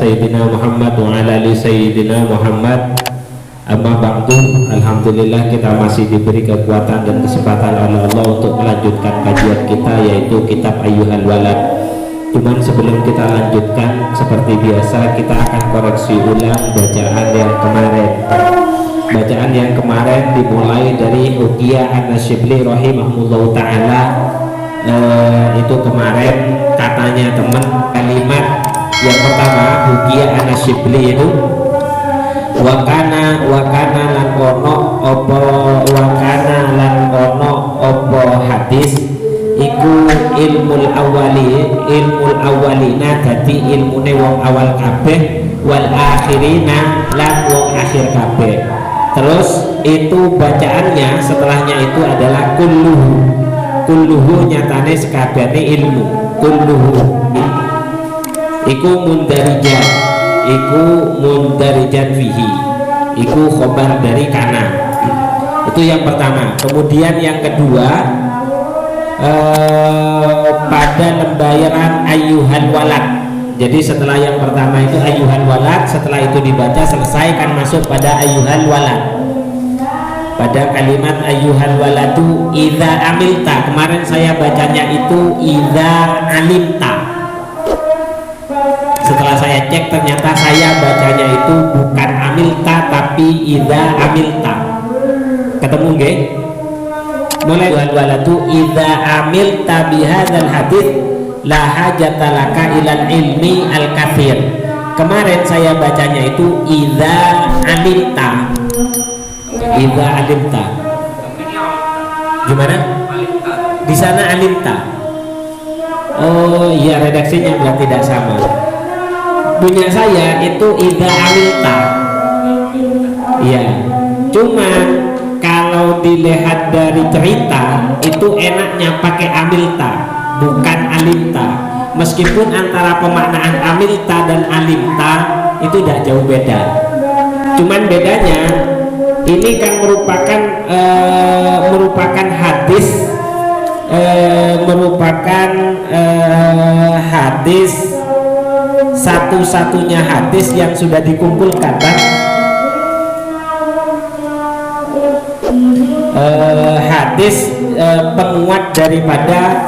sayyidina Muhammad wa ala ali sayyidina Muhammad. Amma ba'du, alhamdulillah kita masih diberi kekuatan dan kesempatan oleh Allah untuk melanjutkan kajian kita, yaitu kitab Ayyuhal Walad. Cuman sebelum kita lanjutkan, seperti biasa kita akan koreksi ulang bacaan yang kemarin. Bacaan yang kemarin dimulai dari Uqiyah An-Nasyibli rahimahullahu ta'ala. Itu kemarin katanya teman, kalimat yang pertama Uqiyah An-Nasyibli itu wakana lan ono opo hadis iku ilmul awalina dadi ilmune wong awal kabeh, wal akhirina lan wong akhir kabeh. Terus itu bacaannya setelahnya itu adalah kulluhu nyatane sekabehane ilmu, kulluhu iku mundarijan fihi, iku khobar dari kana. Itu yang pertama. Kemudian yang kedua, pada lembaran Ayyuhal Walad. Jadi setelah yang pertama itu Ayyuhal Walad, setelah itu dibaca selesai kan masuk pada Ayyuhal Walad. Pada kalimat Ayyuhal Waladu idza amilta, kemarin saya bacanya itu idza alimta. Setelah saya cek ternyata saya bacanya itu bukan amilta tapi idza amilta. Ketemu nggih? Mulai waladu idza amilta bihadzal hadits la hajata laka ilal ilmi al katsir. Kemarin saya bacanya itu idza alimta. Idza alimta. Gimana? Di sana alimta. Oh iya, redaksinya berarti tidak sama. Punya saya itu idza amilta. Iya. Cuman kalau dilihat dari cerita itu enaknya pakai amilta, bukan alimta. Meskipun antara pemaknaan amilta dan alimta itu tidak jauh beda. Cuman bedanya ini kan merupakan hadis hadis satu-satunya hadis yang sudah dikumpulkan kan? Hadis penguat daripada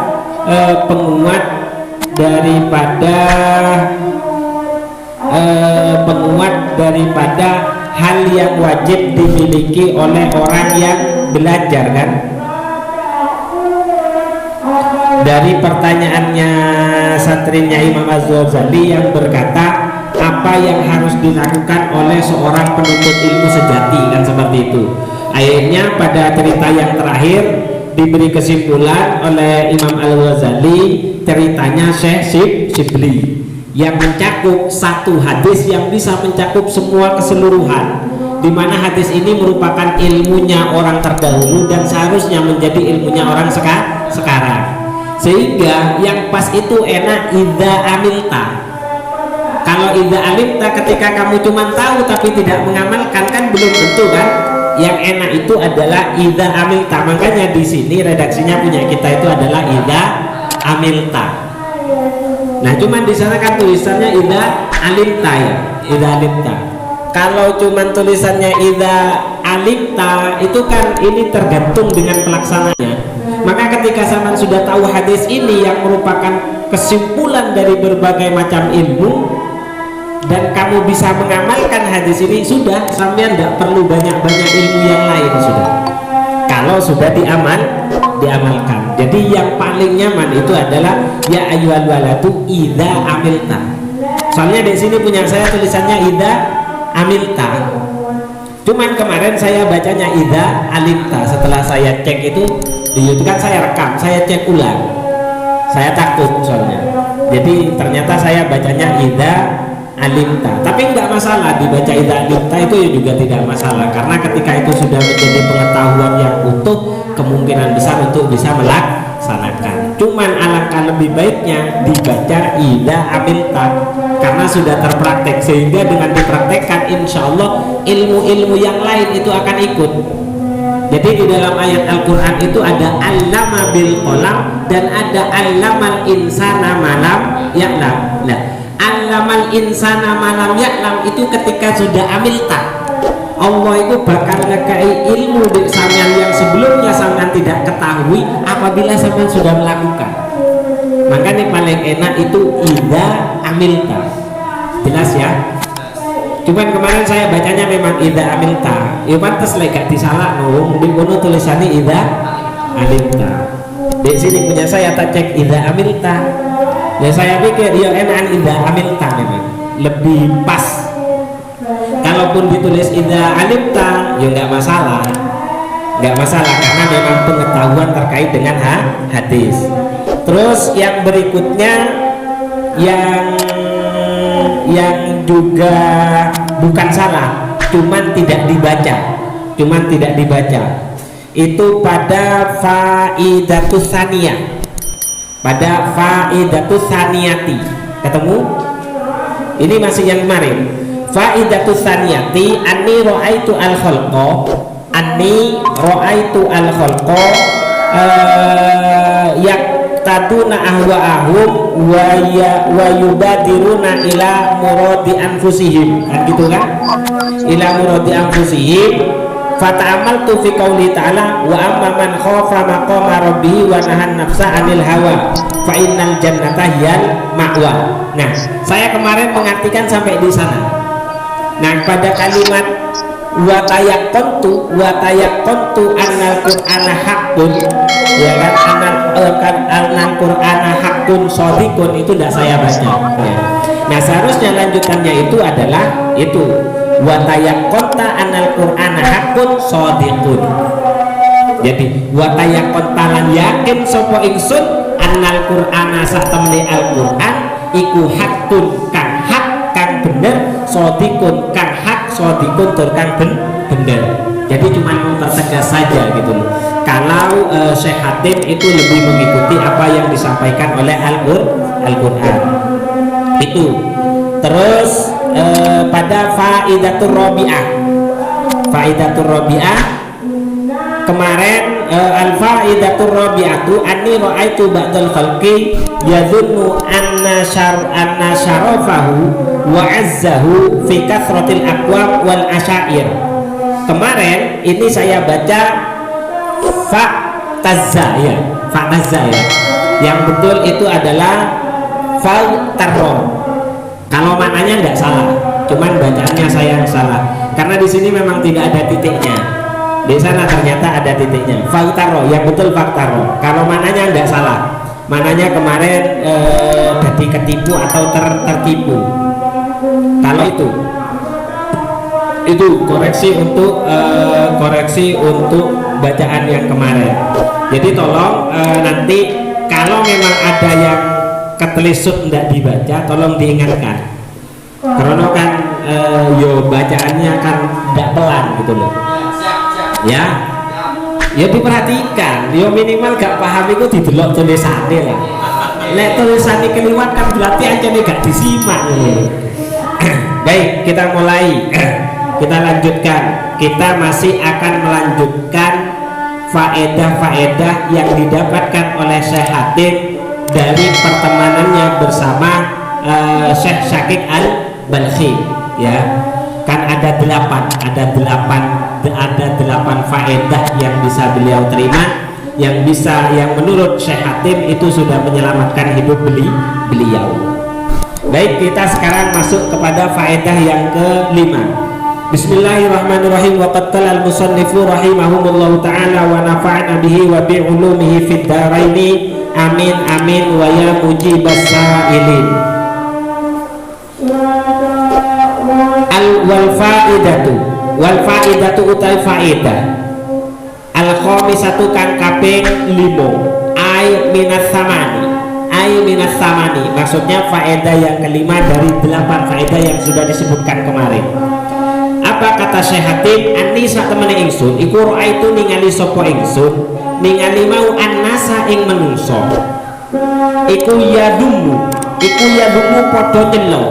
hal yang wajib dimiliki oleh orang yang belajar kan? Dari pertanyaannya santrinya Imam Az-Ghazali yang berkata apa yang harus dilakukan oleh seorang penuntut ilmu sejati kan, seperti itu. Akhirnya pada cerita yang terakhir diberi kesimpulan oleh Imam Al-Ghazali, ceritanya Syekh Shibli yang mencakup satu hadis yang bisa mencakup semua keseluruhan, di mana hadis ini merupakan ilmunya orang terdahulu dan seharusnya menjadi ilmunya orang sekarang. Sehingga yang pas itu enak idza amilta. Kalau idza amilta ketika kamu cuma tahu tapi tidak mengamalkan kan belum tentu kan. Yang enak itu adalah idza amilta. Makanya di sini redaksinya punya kita itu adalah idza amilta. Nah, cuman di sana kan tulisannya idza alimta ya, idza alimta. Kalau cuman tulisannya idza alimta itu kan ini tergantung dengan pelaksananya. Maka ketika sampean sudah tahu hadis ini yang merupakan kesimpulan dari berbagai macam ilmu dan kamu bisa mengamalkan hadis ini, sudah sampean tidak perlu banyak-banyak ilmu yang lain sudah. Kalau sudah diamalkan. Jadi yang paling nyaman itu adalah ya ayyuhal waladu idza amilta. Soalnya di sini punya saya tulisannya idza amilta. Cuman kemarin saya bacanya idza alimta. Setelah saya cek itu di YouTube kan saya rekam, saya cek ulang. Saya takut soalnya. Jadi ternyata saya bacanya idza alimta. Tapi enggak masalah dibaca idza alimta, itu juga tidak masalah karena ketika itu sudah menjadi pengetahuan yang utuh, kemungkinan besar untuk bisa melaksanakan. Cuman alangkah lebih baiknya dibaca idza amilta karena sudah terpraktek, sehingga dengan dipraktekkan insya Allah ilmu-ilmu yang lain itu akan ikut. Jadi di dalam ayat Al-Quran itu ada allama bil qalam dan ada allamal insana malam ya'lam. Nah, Allamal insana malam ya'lam itu ketika sudah amilta, Allah itu bakal ngekai ilmu di sampean yang sebelumnya sampean tidak ketahui apabila sampean sudah melakukan. Makanya paling enak itu idza amilta. Jelas ya? Cuman kemarin saya bacanya memang idza amilta. Ya pantes lek gak disalah no, di kono tulisannya idza amilta. Di sini punya saya tak cek idza amilta. Ya saya pikir ya enak idza amilta memang lebih pas. Kalaupun ditulis idza alimta ya nggak masalah, karena memang pengetahuan terkait dengan hadis. Terus yang berikutnya yang juga bukan salah, cuman tidak dibaca itu pada faidatus saniyah, pada faidatus saniyati ketemu ini masih yang kemarin. Faidatus saniyati anni ra'aitu al-khalqa, anni ra'aitu al-khalqa yaktaduna ahwa'ahum wa yubadiruna ila muradi anfusihim, kan gitu kan, ila muradi anfusihim. Fata'amaltu fi qouli ta'ala wa amma man khafa maqama rabbih wa nahan nafsa 'anil hawa fa innal jannata hiyal ma'wa. Nah, saya kemarin mengartikan sampai di sana. Nah, pada kalimat wa tayaqqantu annal qur'ana haqqun, ya kan, annal qur'ana haqqun shadiqun, itu tidak saya baca ya. Nah, seharusnya lanjutannya itu adalah itu wa tayaqqanta annal qur'ana haqqun shadiqun. Jadi wa tayaqqanta lan yakin sapa ingsun annal qur'ana sak temene al-Qur'an iku haqqun kang hak kang bener, shadiqun kang hak, shadiqun tur kang bener. Jadi cuma mempertegas saja gitu loh. Kalau Syekh Hatim itu lebih mengikuti apa yang disampaikan oleh Al-Qur'an. Itu. Terus pada faidatur rabi'ah kemarin al-faidatur rabi'atu anni ra'aitu ba'dal khalqi yadhunnu anna syarafahu wa azzahu fi kathratil aqwam wal asyair. Kemarin ini saya baca fa'tazza ya, yang betul itu adalah fa'tarro. Kalau maknanya enggak salah, cuman bacaannya saya yang salah karena di sini memang tidak ada titiknya. Di sana ternyata ada titiknya. Faktaro, yang betul faktaro. Kalau mananya enggak salah, mananya kemarin jadi ketipu atau tertipu. Kalau itu koreksi untuk bacaan yang kemarin. Jadi tolong nanti kalau memang ada yang ketelisut enggak dibaca, tolong diingatkan. Karena kan yo bacaannya kan enggak pelan gitu loh. Ya diperhatikan, yo minimal gak paham itu didelok tulisannya lah. Nek tulisannya keliwat kan berarti aja nih gak disimak. Baik, kita mulai. Kita lanjutkan. Kita masih akan melanjutkan faedah-faedah yang didapatkan oleh Syekh Hatim dari pertemanannya bersama Syekh Syakik Al-Balkhi, ya. Kan ada 8 faedah yang bisa beliau terima, yang menurut Syekh Hatim itu sudah menyelamatkan hidup beliau. Baik, kita sekarang masuk kepada faedah yang kelima. Bismillahirrahmanirrahim. Wa qala al-musannifu rahimahumullahu ta'ala wa nafa'ana bihi wa bi ulumihi fid dharaini amin amin wa ya mujibas sa'ilin. wal faidatu utai faedah al khamisatu kang kaping 5 ay minas samani, maksudnya faedah yang kelima dari 8 faedah yang sudah disebutkan kemarin. Apa kata Syekh Hatim? Anni sak temene ingsun iku raaitu ningali sapa ingsun ningali mau annasa ing menungso iku yadumu padha nyelo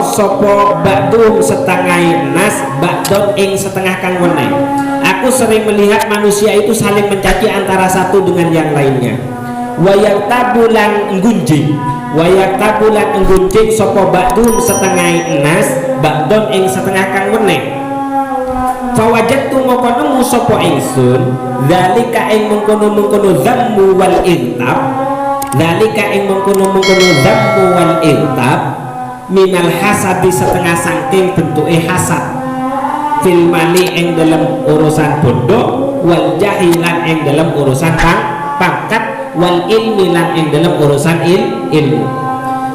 sapa ba'dum setengah nas ba'don ing setengah kang weneh. Aku sering melihat manusia itu saling mencaci antara satu dengan yang lainnya. Wa yaktabulan gunjing wa yaktabulan nggunjing sapa ba'dhum setengah enas ba'don ing setengah kang weneh. Fawajadtu moko nemu sapa ingsun zalika ing mengkono-mengkono zammu wal intab, zalika ing mengkono-mengkono zammu wal intab minal hasadi setengah saking bentuke hasad fil mali ing dalam urusan bodoh wal jahilan ing dalam urusan pangkat wal ilmi lan ing dalam urusan ilmu.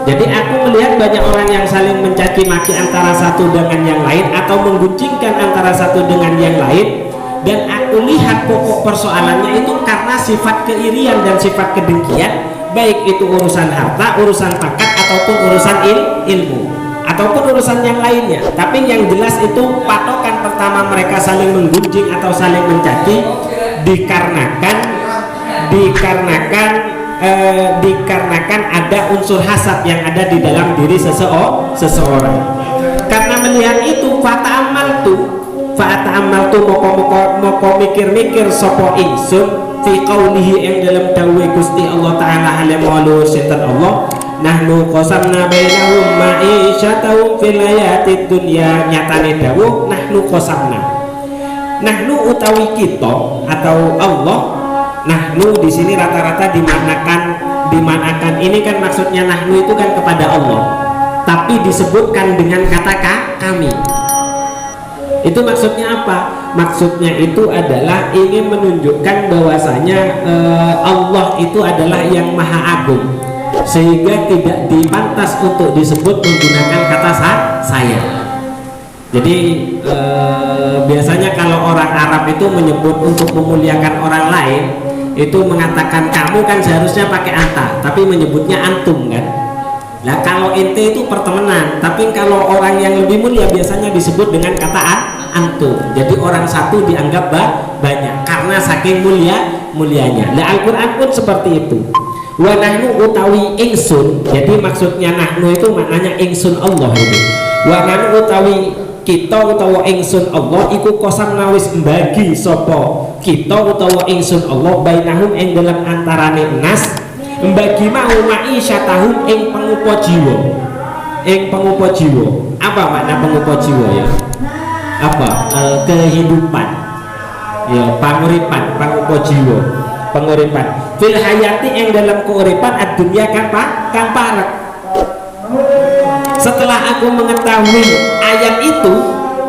Jadi aku melihat banyak orang yang saling mencaci maki antara satu dengan yang lain atau mengguncingkan antara satu dengan yang lain, dan aku lihat pokok persoalannya itu karena sifat keirian dan sifat kedengkian, baik itu urusan harta, urusan pangkat ataupun urusan ilmu ataupun urusan yang lainnya. Tapi yang jelas itu patokan pertama mereka saling menggunjing atau saling mencaci dikarenakan ada unsur hasad yang ada di dalam diri seseorang. Karena melihat itu fata'amal tu moko mikir-mikir sapa ingsun fi qaulihi ing dalam dawuh Gusti Allah taala alim walu sinten Allah nahnu qasamna bainahum ma'isyatahum fil hayatid dunya. Nyatane dawuh nahnu utawi kita atau Allah. Nahnu di sini rata-rata dimanakan ini kan maksudnya nahnu itu kan kepada Allah, tapi disebutkan dengan kata kami. Itu maksudnya apa? Maksudnya itu adalah ingin menunjukkan bahwasanya Allah itu adalah yang maha agung, sehingga tidak dipantas untuk disebut menggunakan kata saya. Jadi biasanya kalau orang Arab itu menyebut untuk memuliakan orang lain itu mengatakan kamu, kan seharusnya pakai anta, tapi menyebutnya antum kan. Nah kalau ente itu pertemanan, tapi kalau orang yang lebih mulia biasanya disebut dengan kata antum. Jadi orang satu dianggap banyak karena saking mulianya. Nah Al-Quran pun seperti itu. Wa nahnu utawi ingsun. Jadi maksudnya nahnu itu maknanya ingsun Allah itu. Wa nahnu utawi kita utawa ingsun Allah iku kosam nawis mbagi sopo kita utawa ingsun Allah bainahum ing dalam antarane nas mbagi mau ma'isyatahum ing pengupo jiwa. Apa makna pengupo jiwa ya? Apa? Kehidupan ya, panguripan, pengupo jiwa, penguripan fil hayati ing dalam keuripan ad-dunya kan parek. Setelah aku mengetahui ayat itu,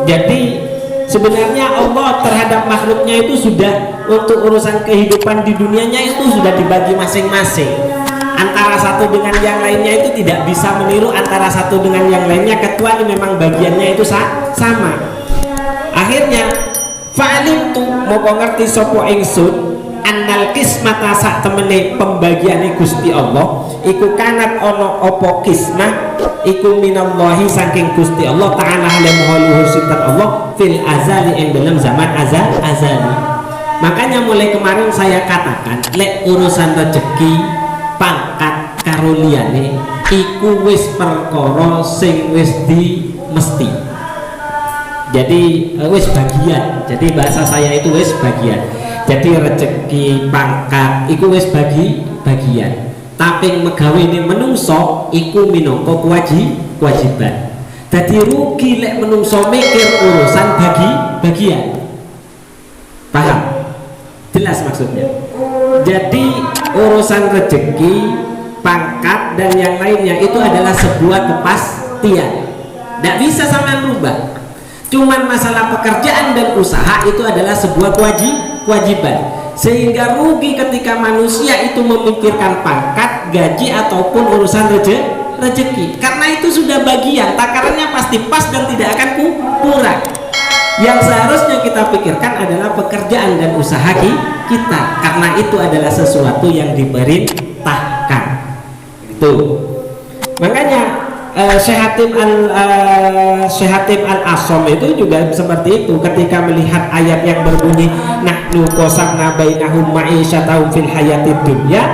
jadi sebenarnya Allah terhadap makhluknya itu sudah untuk urusan kehidupan di dunianya itu sudah dibagi masing-masing. Antara satu dengan yang lainnya itu tidak bisa meniru antara satu dengan yang lainnya kecuali memang bagiannya itu sama. Akhirnya fa'alim tu mau ngerti sopo ingsun annal kismata sak temene pembagiane Gusti Allah iku kanat ono opo kismah iku minallahi saking Gusti Allah ta'ala alam haluhu sinten Allah fil azali yang dalam zaman azali. Makanya mulai kemarin saya katakan lek urusan rezeki pangkat karoliane iku wis perkara sing wis di mesti. Jadi wis bagian. Jadi bahasa saya itu wis bagian. Jadi rezeki pangkat iku wis bagian. Tapi megawe ini menungso iku minangka kewajiban. Jadi rugi lek menungso mikir urusan bagian. Paham? Jelas maksudnya. Jadi urusan rezeki, pangkat dan yang lainnya itu adalah sebuah kepastian. Tidak bisa sama berubah. Cuman masalah pekerjaan dan usaha itu adalah sebuah kewajiban. Sehingga rugi ketika manusia itu memikirkan pangkat, gaji ataupun urusan rezeki, karena itu sudah bagian, takarannya pasti pas dan tidak akan kurang. Yang seharusnya kita pikirkan adalah pekerjaan dan usaha kita, karena itu adalah sesuatu yang diperintahkan. Itu makanya Syekh Hatim Al-Asham itu juga seperti itu ketika melihat ayat yang berbunyi nahnu qasamna bainahum ma'isyatahum fil hayatid dunya,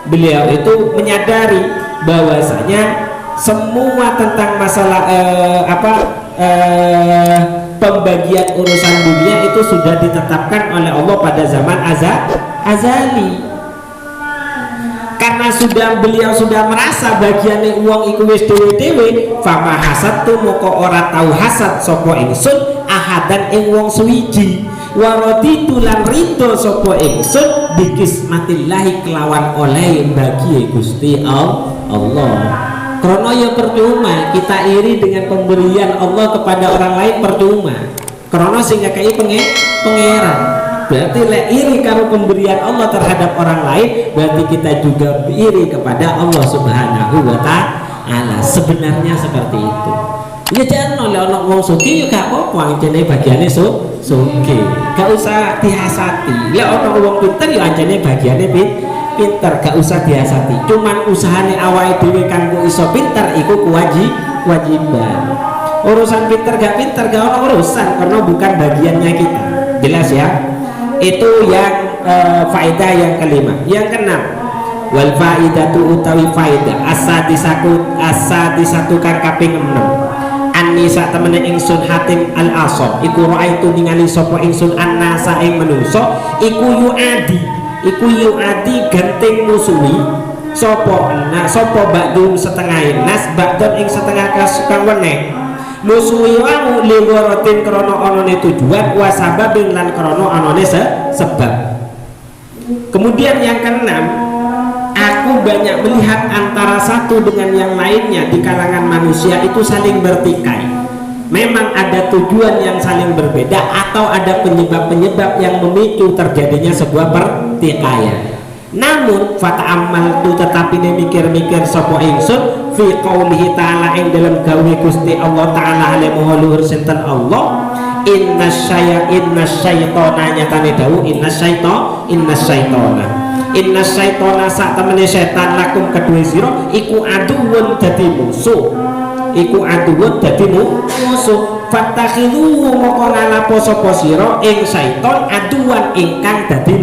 beliau itu menyadari bahwasanya semua tentang masalah pembagian urusan dunia itu sudah ditetapkan oleh Allah pada zaman azali. karena beliau sudah merasa bagiane uang iku wis dhewe-dhewe, fama hasad tu moko ora tau hasad sapa ingsun ahadan ing wong suwiji, warodi tulan ridho sapa ingsun bikismatillahi kelawan oleh bagi Gusti Allah. Karena ya percuma kita iri dengan pemberian Allah kepada orang lain, percuma. Karena sehingga kayak pangeran. Berarti lek iri karo pemberian Allah terhadap orang lain, berarti kita juga iri kepada Allah Subhanahu wa Ta'ala. Sebenarnya seperti itu. Ya jangan oleh orang wong sugih juga apa-apa, anjene bagiane sugih. Gak usah dihasati. Lek orang wong pinter ya anjene bagiane pinter, gak usah dihasati. Cuman usahane awake dhewe kanggo iso pinter iku kewajiban. Urusan pinter gak ono urusan, karena bukan bagiannya kita. Jelas ya? Itu yang faedah yang kelima. Yang keenam, wal faidatu utawi faedah asadi satu kang kaping 6. An-nisa temene ingsun Hatim al-Asam iku raaitu ningali sapa ingsun annasa ing menungso iku yuadi ganteng musuhi sapa ba'dum setengah nas ba'dun ing setengah kang weneh musuhi wau liwaratin krana anane tujuan wa sababin lan krana anane sebab. Kemudian yang keenam, aku banyak melihat antara satu dengan yang lainnya di kalangan manusia itu saling bertikai. Memang ada tujuan yang saling berbeda atau ada penyebab-penyebab yang memicu terjadinya sebuah pertikaian. Namun fata'ammal tu tetapi mikir-mikir sapa ingsun fi qaulihi ta'ala ing dalam gawe Gusti Allah Ta'ala alaihi luhur sinten Allah inna syaitana nyatane dawuh inna syaitana sak temene setan lakum kedue sira iku aduwun dadi musuh fattakhidhu moko ngalapo sapa sira ing syaiton aduwan ingkang dadi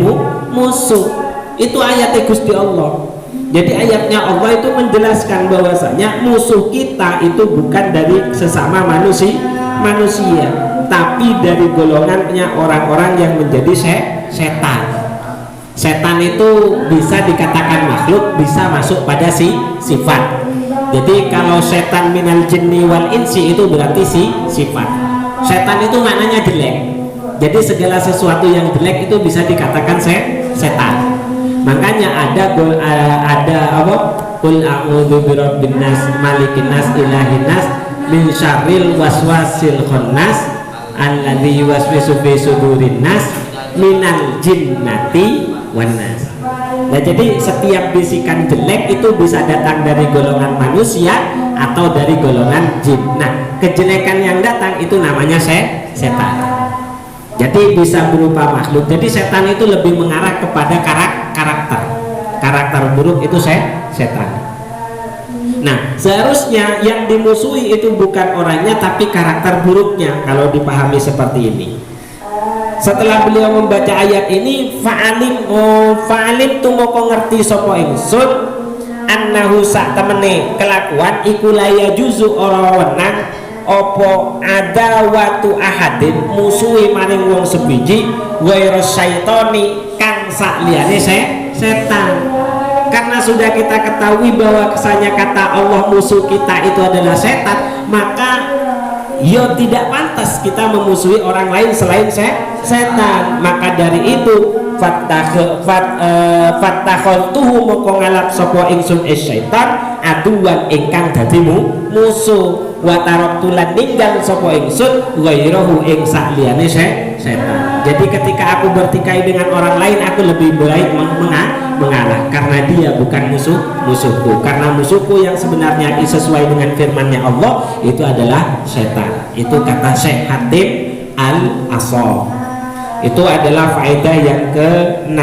musuh. Itu ayatnya Gusti Allah. Jadi ayatnya Allah itu menjelaskan bahwasanya musuh kita itu bukan dari sesama manusia, tapi dari golongannya orang-orang yang menjadi setan. Setan itu bisa dikatakan makhluk, bisa masuk pada sifat. Jadi kalau setan minal jinni wal insi itu berarti sifat. Setan itu maknanya jelek. Jadi segala sesuatu yang jelek itu bisa dikatakan setan. Makanya ada apa? Qul a'udzu birabbin nas malikin nas ilahin nas min syarril waswasil khannas alladzi yuwaswisu fi sudurin nas minal jinnati wan nas. Nah, jadi setiap bisikan jelek itu bisa datang dari golongan manusia atau dari golongan jin. Nah, kejelekan yang datang itu namanya setan. Jadi bisa berupa makhluk. Jadi setan itu lebih mengarah kepada karakter buruk itu setan. Nah, seharusnya yang dimusuhi itu bukan orangnya tapi karakter buruknya kalau dipahami seperti ini. Setelah beliau membaca ayat ini fa'alim tu moko ngerti sapa ingsun annahu sak temene kelakuan iku la yajuzu ora wenang opo ada watu ahadin musuhi maring wong sebiji ghairu syaitoni kang sak liyane setan. Karena sudah kita ketahui bahwa kesannya kata Allah musuh kita itu adalah setan, maka ya tidak pantas kita memusuhi orang lain selain setan. Maka dari itu fattakhatuhu moko ngalap sapa ingsun syaitan aduwan ingkang dadi musuh wa taraktulan ninggal sapa ingsun ghairahu ing sakliyane setan. Jadi ketika aku bertikai dengan orang lain, aku lebih baik mengalah karena dia bukan musuhku. Karena musuhku yang sebenarnya sesuai dengan firman-Nya Allah itu adalah setan. Itu kata Syekh Hatim al-Asam. Itu adalah faedah yang ke-6.